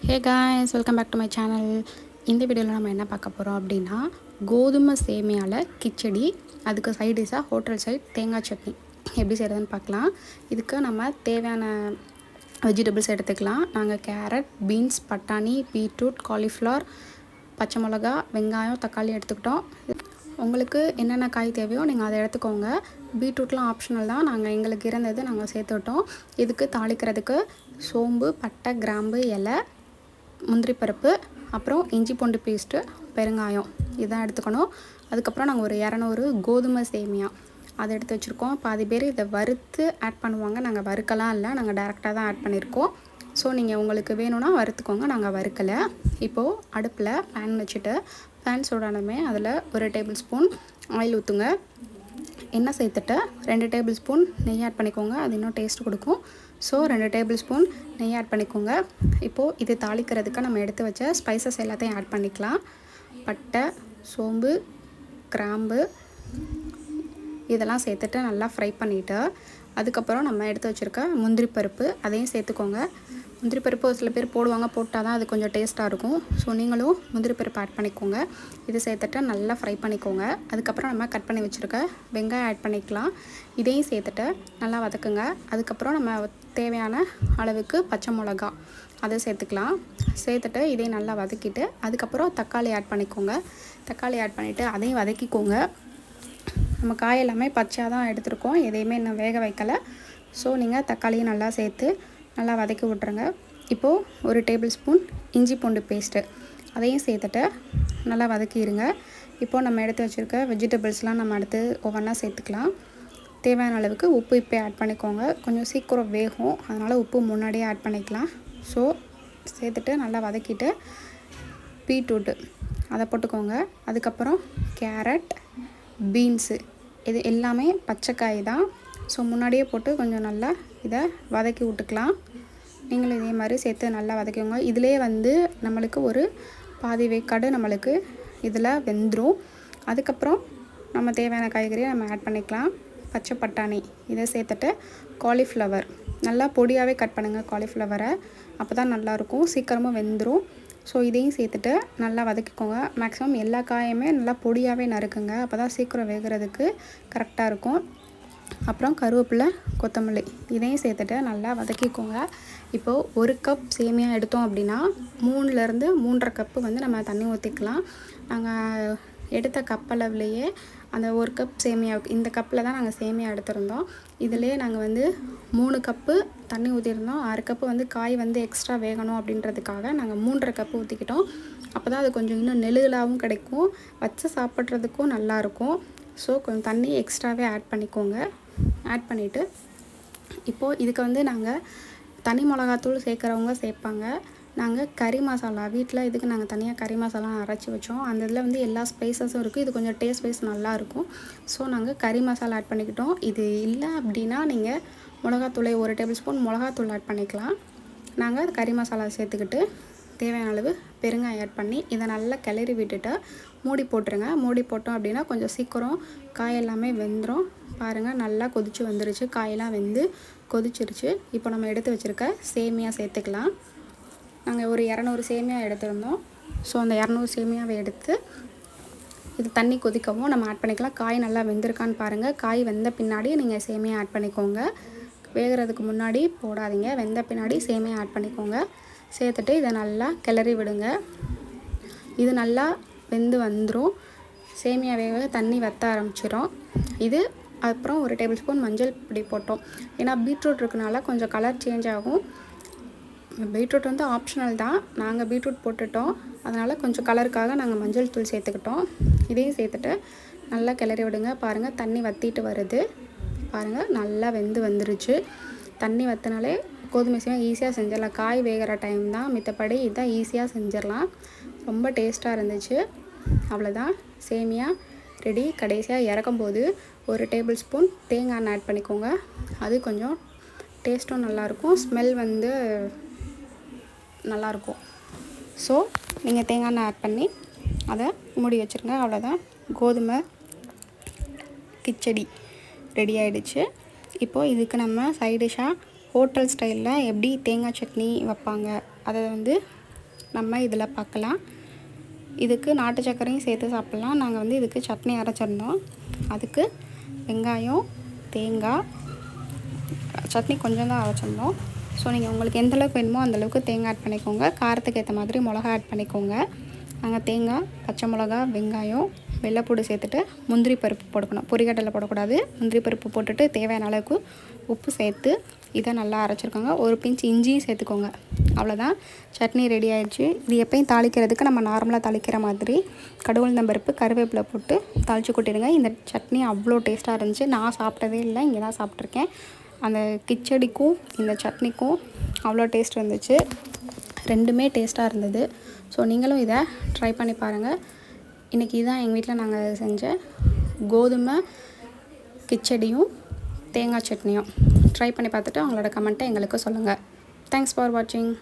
Hey guys, welcome back to my channel. இந்த வீடியோவில் நம்ம என்ன பார்க்க போகிறோம் அப்படின்னா, கோதுமை சேமியாவில் கிச்சடி, அதுக்கு சைடிஷாக ஹோட்டல் சைட் தேங்காய் சட்னி எப்படி செய்கிறதுன்னு பார்க்கலாம். இதுக்கு நம்ம தேவையான வெஜிடபிள்ஸ் எடுத்துக்கலாம். நாங்கள் கேரட், பீன்ஸ், பட்டாணி, பீட்ரூட், காலிஃப்ளவர், பச்சை மிளகா, வெங்காயம், தக்காளி எடுத்துக்கிட்டோம். உங்களுக்கு என்னென்ன காய் தேவையோ நீங்கள் அதை எடுத்துக்கோங்க. பீட்ரூட்லாம் ஆப்ஷனல் தான், நாங்கள் எங்களுக்கு இருந்தது நாங்கள் சேர்த்துக்கிட்டோம். இதுக்கு தாளிக்கிறதுக்கு சோம்பு, பட்டை, கிராம்பு, இலை, முந்திரி பருப்பு, அப்புறம் இஞ்சி பூண்டு பேஸ்ட்டு, பெருங்காயம் இதான் எடுத்துக்கணும். அதுக்கப்புறம் நாங்கள் ஒரு 200 கோதுமை சேமியா அதை எடுத்து வச்சுருக்கோம். பாதி பேர் இதை வறுத்து ஆட் பண்ணுவாங்க, நாங்கள் வறுக்கலாம் இல்லை, நாங்கள் டேரெக்டாக தான் ஆட் பண்ணியிருக்கோம். ஸோ நீங்கள் உங்களுக்கு வேணும்னா வறுத்துக்கோங்க, நாங்கள் வறுக்கலை. இப்போது அடுப்பில் பேன் வச்சுட்டு பேன் சூடானதுமே அதில் 1 டேபிள் ஸ்பூன் ஆயில் ஊற்றுங்க. எண்ணெய் சேர்த்துட்டு 2 டேபிள் ஸ்பூன் நெய் ஆட் பண்ணிக்கோங்க, அது இன்னும் டேஸ்ட் கொடுக்கும். ஸோ 2 டேபிள் ஸ்பூன் நெய் ஆட் பண்ணிக்கோங்க. இப்போது இது தாளிக்கிறதுக்கு நம்ம எடுத்து வச்ச ஸ்பைசஸ் எல்லாத்தையும் ஆட் பண்ணிக்கலாம். பட்டை, சோம்பு, கிராம்பு இதெல்லாம் சேர்த்துட்டு நல்லா ஃப்ரை பண்ணிவிட்டு அதுக்கப்புறம் நம்ம எடுத்து வச்சுருக்க முந்திரி பருப்பு அதையும் சேர்த்துக்கோங்க. முந்திரி பருப்பு சில பேர் போடுவாங்க, போட்டால் தான் அது கொஞ்சம் டேஸ்ட்டாக இருக்கும். ஸோ நீங்களும் முந்திரி பருப்பு ஆட் பண்ணிக்கோங்க. இது சேர்த்துட்டு நல்லா ஃப்ரை பண்ணிக்கோங்க. அதுக்கப்புறம் நம்ம கட் பண்ணி வச்சுருக்க வெங்காயம் ஆட் பண்ணிக்கலாம். இதையும் சேர்த்துட்டு நல்லா வதக்குங்க. அதுக்கப்புறம் நம்ம தேவையான அளவுக்கு பச்சை மிளகா அதை சேர்த்துக்கலாம். சேர்த்துட்டு இதையும் நல்லா வதக்கிட்டு அதுக்கப்புறம் தக்காளி ஆட் பண்ணிக்கோங்க. தக்காளி ஆட் பண்ணிவிட்டு அதையும் வதக்கிக்கோங்க. நம்ம காய் எல்லாமே பச்சையாக தான் எடுத்துருக்கோம், எதையுமே இன்னும் வேக வைக்கலை. ஸோ நீங்கள் தக்காளியும் நல்லா சேர்த்து நல்லா வதக்கி விட்ருங்க. இப்போது 1 டேபிள் ஸ்பூன் இஞ்சி பூண்டு பேஸ்ட்டு அதையும் சேர்த்துட்டு நல்லா வதக்கிடுங்க. இப்போது நம்ம எடுத்து வச்சுருக்க வெஜிடபிள்ஸ்லாம் நம்ம அடுத்து ஒவ்வொன்றா சேர்த்துக்கலாம். தேவையான அளவுக்கு உப்பு இப்போ ஆட் பண்ணிக்கோங்க. கொஞ்சம் சீக்கிரம் வேகும், அதனால் உப்பு முன்னாடியே ஆட் பண்ணிக்கலாம். ஸோ சேர்த்துட்டு நல்லா வதக்கிட்டு பீட்ரூட்டு அதை போட்டுக்கோங்க. அதுக்கப்புறம் கேரட், பீன்ஸு இது எல்லாமே பச்சைக்காய் தான். ஸோ முன்னாடியே போட்டு கொஞ்சம் நல்லா இதை வதக்கி விட்டுக்கலாம். நீங்களும் இதே மாதிரி சேர்த்து நல்லா வதக்கிக்கோங்க. இதிலே நம்மளுக்கு ஒரு பாதி வேக்காடு நம்மளுக்கு இதில் வெந்துடும். அதுக்கப்புறம் நம்ம தேவையான காய்கறியை நம்ம ஆட் பண்ணிக்கலாம். பச்சை பட்டாணி இதை சேர்த்துட்டு காலிஃப்ளவர் நல்லா பொடியாகவே கட் பண்ணுங்கள். காலிஃப்ளவரை அப்போ தான் நல்லாயிருக்கும், சீக்கிரமாக வெந்துடும். ஸோ இதையும் சேர்த்துட்டு நல்லா வதக்கிக்கோங்க. மேக்ஸிமம் எல்லா காயுமே நல்லா பொடியாகவே நறுக்குங்க, அப்போ தான் சீக்கிரம் வேகிறதுக்கு கரெக்டாக இருக்கும். அப்புறம் கருவேப்பிலை, கொத்தமல்லி இதையும் சேர்த்துட்டு நல்லா வதக்கிக்கோங்க. இப்போது 1 கப் சேமியா எடுத்தோம் அப்படின்னா 3லேருந்து 3.5 கப்பு நம்ம தண்ணி ஊற்றிக்கலாம். நாங்கள் எடுத்த கப்பளவுலேயே அந்த 1 கப் சேமியாவுக்கு இந்த கப்பில் தான் நாங்கள் சேமியா எடுத்திருந்தோம். இதிலே நாங்கள் 3 கப்பு தண்ணி ஊற்றிருந்தோம். 6 கப்பு காய் எக்ஸ்ட்ரா வேகணும் அப்படின்றதுக்காக நாங்கள் 3.5 கப்பு ஊற்றிக்கிட்டோம். அப்போ தான் அது கொஞ்சம் இன்னும் நெழுகலாகவும் கிடைக்கும், வச்சு சாப்பிட்றதுக்கும் நல்லாயிருக்கும். ஸோ கொஞ்சம் தண்ணி எக்ஸ்ட்ராவே ஆட் பண்ணிக்கோங்க. ஆட் பண்ணிவிட்டு இப்போது இதுக்கு நாங்கள் தனி மிளகாத்தூள் சேர்க்குறவங்க சேர்ப்பாங்க. நாங்கள் கறி மசாலா வீட்டில் இதுக்கு நாங்கள் தனியாக கறி மசாலா அரைச்சி வச்சோம். அந்த இதில் எல்லா ஸ்பைசஸும் இருக்குது. இது கொஞ்சம் டேஸ்ட் வைஸ் நல்லாயிருக்கும். ஸோ நாங்கள் கறி மசாலா ஆட் பண்ணிக்கிட்டோம். இது இல்லை அப்படின்னா நீங்கள் மிளகாத்தூளை 1 டேபிள் ஸ்பூன் மிளகாத்தூள் ஆட் பண்ணிக்கலாம். நாங்கள் கறி மசாலா சேர்த்துக்கிட்டு தேவையான அளவு பெருங்காயம் ஆட் பண்ணி இதை நல்லா கிளறி விட்டுட்டு மூடி போட்டுருங்க. மூடி போட்டோம் அப்படின்னா கொஞ்சம் சீக்கிரம் காய் எல்லாமே வெந்துடும். பாருங்கள், நல்லா கொதிச்சு வந்துருச்சு, காயெல்லாம் வெந்து கொதிச்சிருச்சு. இப்போ நம்ம எடுத்து வச்சுருக்க சேமியா சேர்த்துக்கலாம். நாங்கள் ஒரு 200 சேமியா எடுத்திருந்தோம். ஸோ அந்த 200 சேமியாவை எடுத்து இது தண்ணி கொதிக்கவும் நம்ம ஆட் பண்ணிக்கலாம். காய் நல்லா வெந்திருக்கான்னு பாருங்கள். காய் வெந்த பின்னாடி நீங்கள் சேமியா ஆட் பண்ணிக்கோங்க. வேகிறதுக்கு முன்னாடி போடாதீங்க, வெந்த பின்னாடி சேமியா ஆட் பண்ணிக்கோங்க. சேர்த்துட்டு இதை நல்லா கிளறி விடுங்க. இது நல்லா வெந்து வந்துடும். சேமியா வேக தண்ணி வற்ற ஆரம்பிச்சிடும். இது அப்புறம் 1 டேபிள் ஸ்பூன் மஞ்சள் பொடி போட்டோம். ஏன்னா பீட்ரூட் இருக்கனால கொஞ்சம் கலர் சேஞ்ச் ஆகும். பீட்ரூட் ஆப்ஷனல் தான், நாங்கள் பீட்ரூட் போட்டுட்டோம், அதனால் கொஞ்சம் கலருக்காக நாங்கள் மஞ்சள் தூள் சேர்த்துக்கிட்டோம். இதையும் சேர்த்துட்டு நல்லா கிளறி விடுங்க. பாருங்கள், தண்ணி வற்றிட்டு வருது. பாருங்கள், நல்லா வெந்து வந்துருச்சு. தண்ணி வற்றினாலே கோதுமை சேமியா ஈஸியாக செஞ்சிடலாம். காய் வேகிற டைம் தான், மித்தபடி இதான் ஈஸியாக செஞ்சிடலாம். ரொம்ப டேஸ்ட்டாக இருந்துச்சு. அவ்வளோதான், சேமியா ரெடி. கடைசியாக இறக்கும்போது 1 டேபிள் ஸ்பூன் தேங்காய் எண்ணெய் ஆட் பண்ணிக்கோங்க. அது கொஞ்சம் டேஸ்ட்டும் நல்லாயிருக்கும், ஸ்மெல் நல்லாயிருக்கும். ஸோ நீங்கள் தேங்காய் எண்ணெய் ஆட் பண்ணி அதை மூடி வச்சுருங்க. அவ்வளோதான், கோதுமை கிச்சடி ரெடி ஆகிடுச்சு. இப்போது இதுக்கு நம்ம சைடிஷாக ஹோட்டல் ஸ்டைலில் எப்படி தேங்காய் சட்னி வைப்பாங்க அதை நம்ம இதில் பார்க்கலாம். இதுக்கு நாட்டு சர்க்கரையும் சேர்த்து சாப்பிட்லாம். நாங்கள் வந்து இதுக்கு சட்னி அரைச்சிருந்தோம். அதுக்கு வெங்காயம், தேங்காய், சட்னி கொஞ்சம் தான் அரைச்சிருந்தோம். ஸோ நீங்கள் உங்களுக்கு எந்தளவுக்கு வேணுமோ அந்தளவுக்கு தேங்காய் ஆட் பண்ணிக்கோங்க. காரத்துக்கு ஏற்ற மாதிரி மிளகா ஆட் பண்ணிக்கோங்க. நாங்கள் தேங்காய், பச்சை மிளகா, வெங்காயம், வெள்ளைப்பூடு சேர்த்துட்டு முந்திரி பருப்பு போட்டுக்கணும். பொரிக்கடலை போடக்கூடாது. முந்திரி பருப்பு போட்டுட்டு தேவையான அளவுக்கு உப்பு சேர்த்து இதை நல்லா அரைச்சிருக்கோங்க. ஒரு பிஞ்ச் இஞ்சியும் சேர்த்துக்கோங்க. அவ்வளோதான், சட்னி ரெடி ஆகிடுச்சு. இது எப்பயும் தாளிக்கிறதுக்கு நம்ம நார்மலாக தாளிக்கிற மாதிரி கடுகு பருப்பு, கருவேப்பிலை போட்டு தாளித்து கொட்டிடுங்க. இந்த சட்னி அவ்வளோ டேஸ்ட்டாக இருந்துச்சு. நான் சாப்பிட்டதே இல்லை, இங்கே தான் சாப்பிட்ருக்கேன். அந்த கிச்சடிக்கும் இந்த சட்னிக்கும் அவ்வளோ டேஸ்ட் இருந்துச்சு. ரெண்டுமே டேஸ்ட்டாக இருந்தது. ஸோ நீங்களும் இதை ட்ரை பண்ணி பாருங்கள். இன்றைக்கி இதுதான் எங்கள் வீட்டில் நாங்கள் செஞ்ச கோதுமை கிச்சடியும் தேங்காய் சட்னியும். ட்ரை பண்ணி பார்த்துட்டு அவங்களோட கமெண்ட்டை எங்களுக்கு சொல்லுங்கள். தேங்க்ஸ் ஃபார் வாட்சிங்.